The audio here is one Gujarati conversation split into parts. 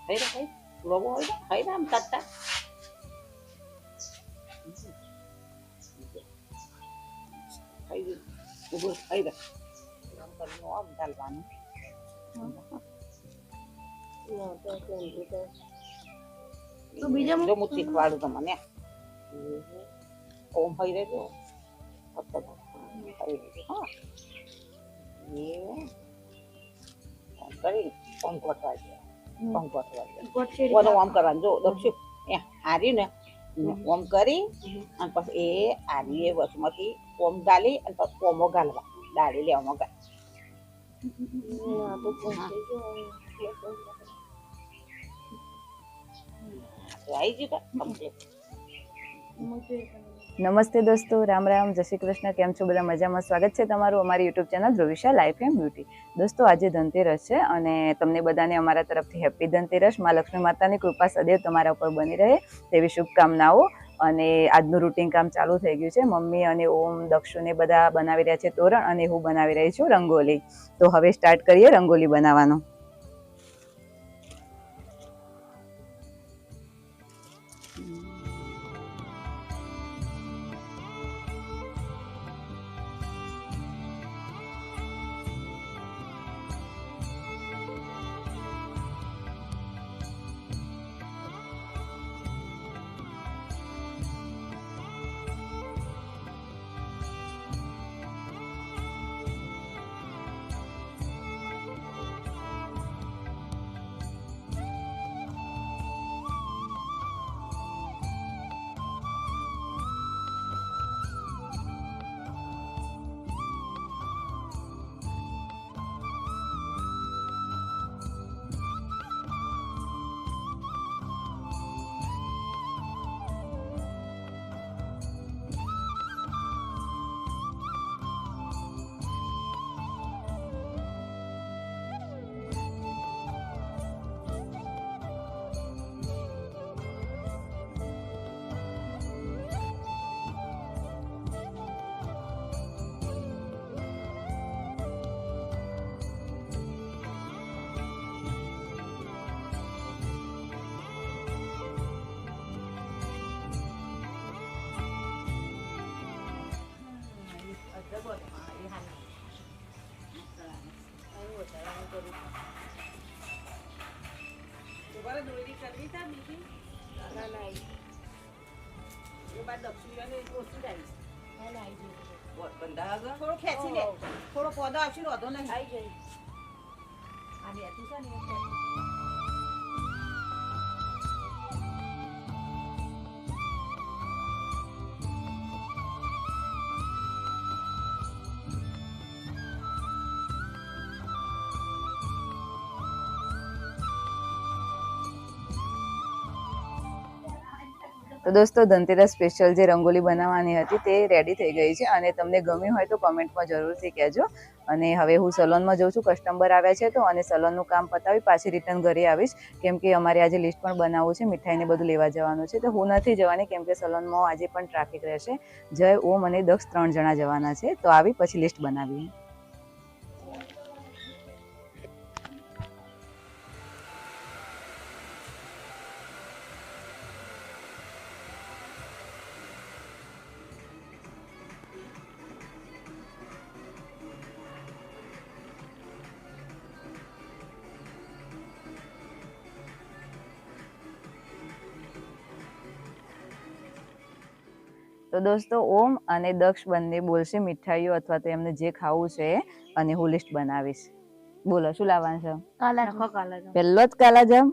ખાઈ રે ખાઈ લોબો હોય ખાઈ રે આમ તાતા ખાઈ રે ઉભો ખાઈ રે આમ કરનું આમ ચાલવાનું તો બીજા જો હું શીખવાડું તમને ઓમ ખાઈ રે જો હા એ કરી ઓમ કોટવા દે ઓમ કોટવા દે ઓનો ઓમ કરવાનું જો દક્ષુ એ હારી ને ઓમ કરી અને પછી એ આરી એ વસમાંથી ઓમ ગાલી અને પછી ઓમો ગાલવા દાડી લે ઓમો ગાલ આવી ગયું કમ્પ્લીટ નમસ્તે દોસ્તો, રામ રામ, જય શ્રી કૃષ્ણ. કેમ છો બધા? મજામાં? સ્વાગત છે તમારું અમારી YouTube channel Dhruvisha life and beauty. દોસ્તો, આજે ધનતેરસ છે અને તમને બધાને અમારા તરફથી હેપી ધનતેરસ. માં લક્ષ્મી માતાની કૃપા સદૈવ તમારા ઉપર બની રહે તેવી શુભકામનાઓ. અને આજનું રૂટીન કામ ચાલુ થઈ ગયું છે. મમ્મી અને ઓમ, દક્ષુને બધા બનાવી રહ્યા છે તોરણ અને હું બનાવી રહી છું રંગોલી. તો હવે સ્ટાર્ટ કરીએ રંગોલી બનાવવાનું. થોડો ખેંચી લે થોડો પોદો આવશે ને વધો નહીં આવી જાય આ બેઠું છે ને તો દોસ્તો, ધનતેરસ સ્પેશિયલ જે રંગોલી બનાવવાની હતી તે રેડી થઈ ગઈ છે અને તમને ગમ્યું હોય તો કમેન્ટમાં જરૂરથી કહેજો. અને હવે હું સલોનમાં જઉં છું, કસ્ટમર આવ્યા છે તો, અને સલોનનું કામ પતાવી પાછી રિટર્ન ઘરે આવીશ કેમ કે અમારે આજે લિસ્ટ પણ બનાવવું છે, મીઠાઈને બધું લેવા જવાનું છે. તો હું નથી જવાની કેમ કે સલોનમાં આજે પણ ટ્રાફિક રહેશે. જય, ઓમ અને દક્ષ 3 જણા જવાના છે. તો આવી પછી લિસ્ટ બનાવીએ. તો દોસ્તો, ઓમ અને દક્ષ બંને બોલશે મીઠાઈઓ અથવા તો એમને જે ખાવું છે અને હું લિસ્ટ બનાવીશ. બોલો, શું લાવવાનું છે? પહેલો જ કાલાજામ.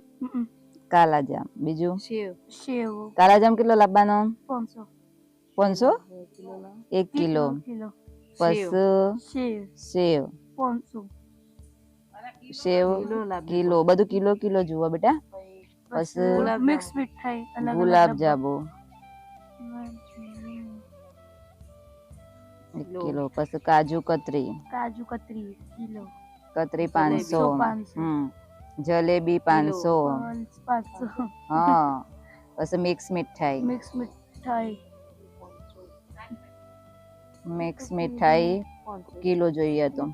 કાલાજામ. બીજું સેવ. કાલાજામ કેટલો લાવવાનો? 500. 500? 1 કિલો. પછી સેવ 500. સેવ કિલો. બધું કિલો કિલો જુઓ બેટા. પછી મિક્સ મીઠાઈ ગુલાબ જાંબુ 1 કિલો. પછી કાજુ કતરી કિલો. કતરી 500. જલેબી 500. હા. પછી મિક્સ મીઠાઈ કિલો જોઈએ તો.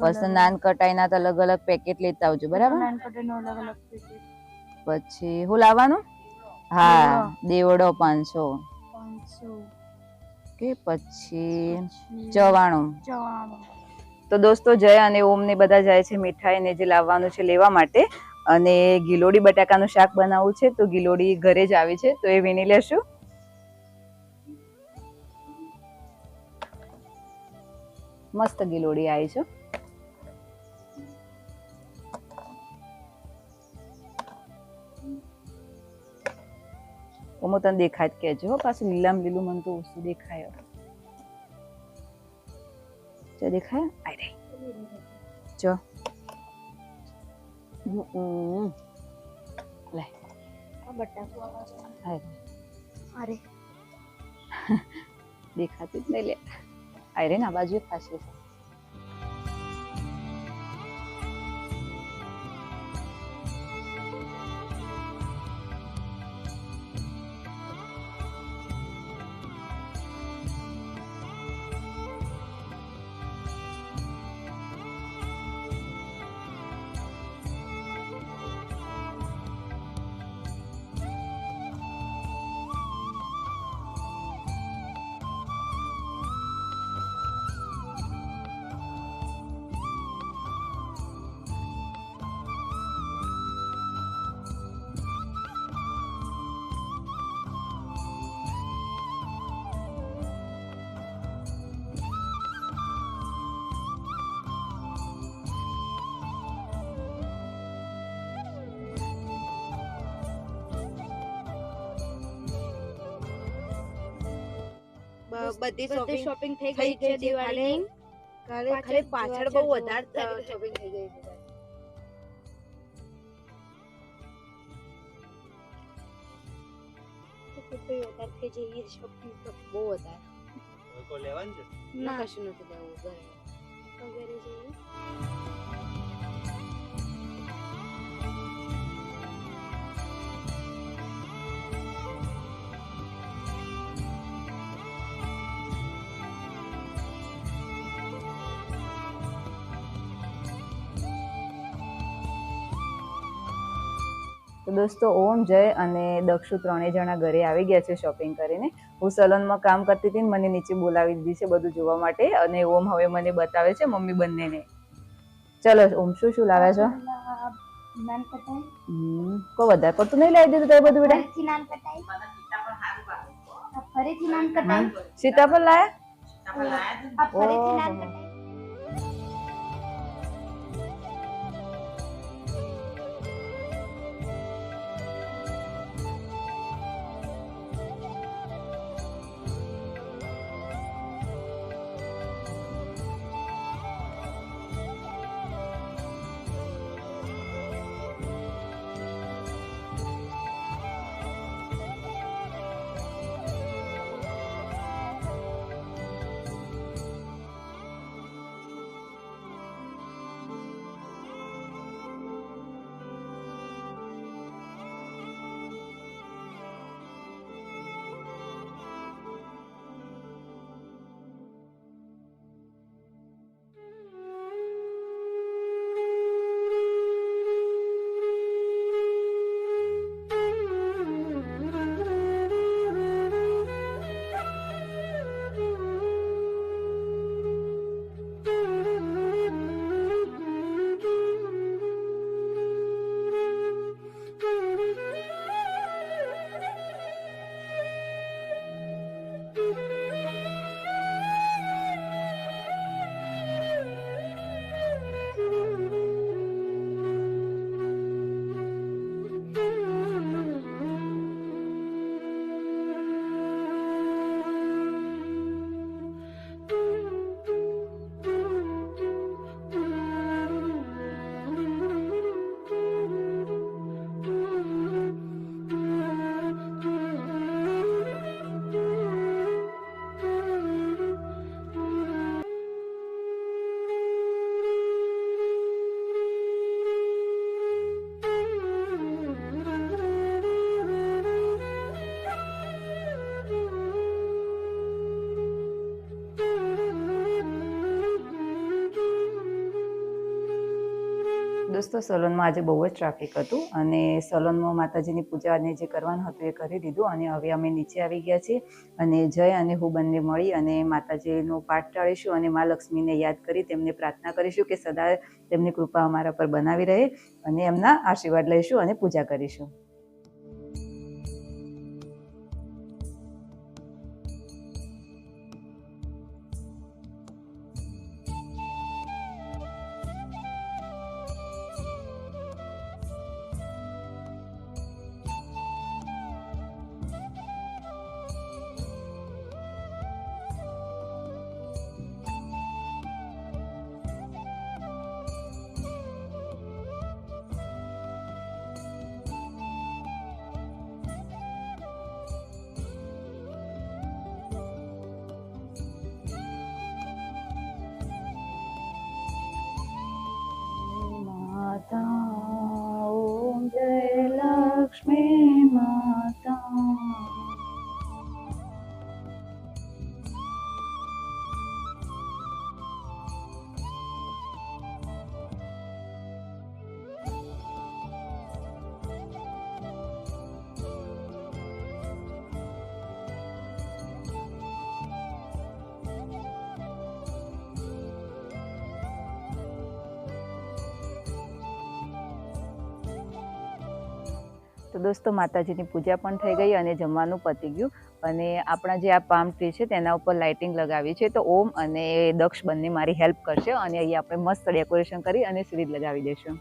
પછી નાન કટાઈના અલગ અલગ પેકેટ લેતા આવજો, બરાબર? પછી શું લાવવાનું? હા, દેવડો 500. 500. કે પછી 94. 94. તો દોસ્તો જય અને ઓમ ને બધા જાય છે મીઠાઈ ને જે લાવવાનું છે લેવા માટે. અને ગિલોડી બટાકાનું શાક બનાવવું છે, તો ગિલોડી ઘરે જ આવી છે, તો એ વીણી લેશું. મસ્ત ગિલોડી આવી છે. ઓમો તને દેખાય જ કેજો હો, પાછું લીલામ લીલું મને તો ઓછું દેખાય. જો દેખાય આઈ રે જો લે આ બટાકો અરે દેખાતું જ નહીં લે. આઈ રે ને આ બાજુ ખાસી છે. બધી શોપિંગ થઈ ગઈ છે દિવાળીની. ખાલી પાછળ બહુ વધારે શોપિંગ થઈ ગઈ છે. વધારે થઈ જઈએ શોપિંગ તો બહુ વધારે. કોઈ લેવાનું છે? ના, કશું નથી લેવું. ઘરે જઈએ. તો દોસ્તો ઓમ જય અને દક્ષુ ત્રણેય જણા ઘરે આવી ગયા છે શોપિંગ કરીને. હું સલૂનમાં કામ કરતી હતી ને મને નીચે બોલાવી દીધી છે બધું જોવા માટે, અને ઓમ હવે મને બતાવે છે મમ્મી બંનેને. ચલો ઓમ શું શું લાવ્યા છો? કો વધારે પડતું નહીં લાવી દીધું તારે બધું બેટા? સીતાફળ લાયા? દોસ્તો સલોનમાં આજે બહુ જ ટ્રાફિક હતું અને સલોનમાં માતાજીની પૂજાને જે કરવાનું હતું એ કરી દીધું અને હવે અમે નીચે આવી ગયા છીએ અને જય અને હું બંને મળી અને માતાજીનો પાઠ ટાળીશું અને મા લક્ષ્મીને યાદ કરી તેમને પ્રાર્થના કરીશું કે સદા તેમની કૃપા અમારા પર બનાવી રહે અને એમના આશીર્વાદ લઈશું અને પૂજા કરીશું. ओम जय लक्ष्मी माता. તો દોસ્તો માતાજીની પૂજા પણ થઈ ગઈ અને જમવાનું પતી ગયું અને આપણા જે આ પામ ટ્રી છે તેના ઉપર લાઇટિંગ લગાવી છે તો ઓમ અને દક્ષ બંને મારી હેલ્પ કરશે અને અહીં આપણે મસ્ત ડેકોરેશન કરી અને સીરીઝ લગાવી દઈશું.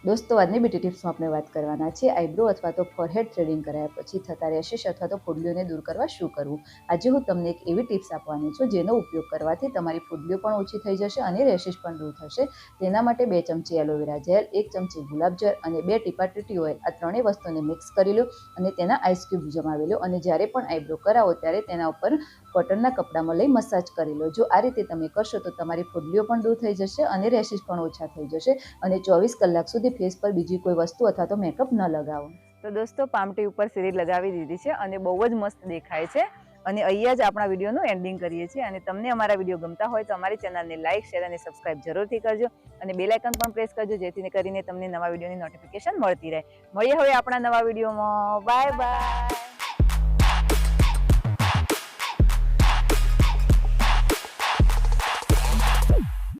દોસ્તો આજની બ્યુટી ટિપ્સમાં આપણે વાત કરવાના છે આઈબ્રો અથવા તો ફોરહેડ થ્રેડિંગ કરાયા પછી થતા રેશિસ અથવા તો ફૂડલીઓને દૂર કરવા શું કરવું. આજે હું તમને એક એવી ટિપ્સ આપવાની છું જેનો ઉપયોગ કરવાથી તમારી ફૂડલીઓ પણ ઓછી થઈ જશે અને રેશિસ પણ દૂર થશે. તેના માટે 2 ચમચી એલોવેરા જેલ, 1 ચમચી ગુલાબ જળ અને 2 ટીપા ટીટી ઓઇલ આ ત્રણેય વસ્તુને મિક્સ કરી લો અને તેના આઈસ ક્યુબ જમાવી લો અને જ્યારે પણ આઈબ્રો કરાવો ત્યારે તેના ઉપર કોટનના કપડામાં લઈ મસાજ કરી લો. જો આ રીતે તમે કરશો તો તમારી ફૂડલીઓ પણ દૂર થઈ જશે અને રેશિસ પણ ઓછા થઈ જશે અને 24 કલાક સુધી ફેસ પર બીજી કોઈ વસ્તુ અથવા તો મેકઅપ ન લગાવો. તો દોસ્તો પામટી ઉપર સીરીઝ લગાવી દીધી છે અને બહુ જ મસ્ત દેખાય છે અને અહીંયા જ આપણા વિડીયોનું એન્ડિંગ કરીએ છીએ અને તમને અમારા વિડીયો ગમતા હોય તો અમારી ચેનલને લાઇક, શેર અને સબસ્ક્રાઇબ જરૂરથી કરજો અને બેલ આઇકન પણ પ્રેસ કરજો જેથી કરીને તમને નવા વિડીયોની નોટિફિકેશન મળતી રહે. મળીએ હવે આપણા નવા વિડીયોમાં. Bye bye.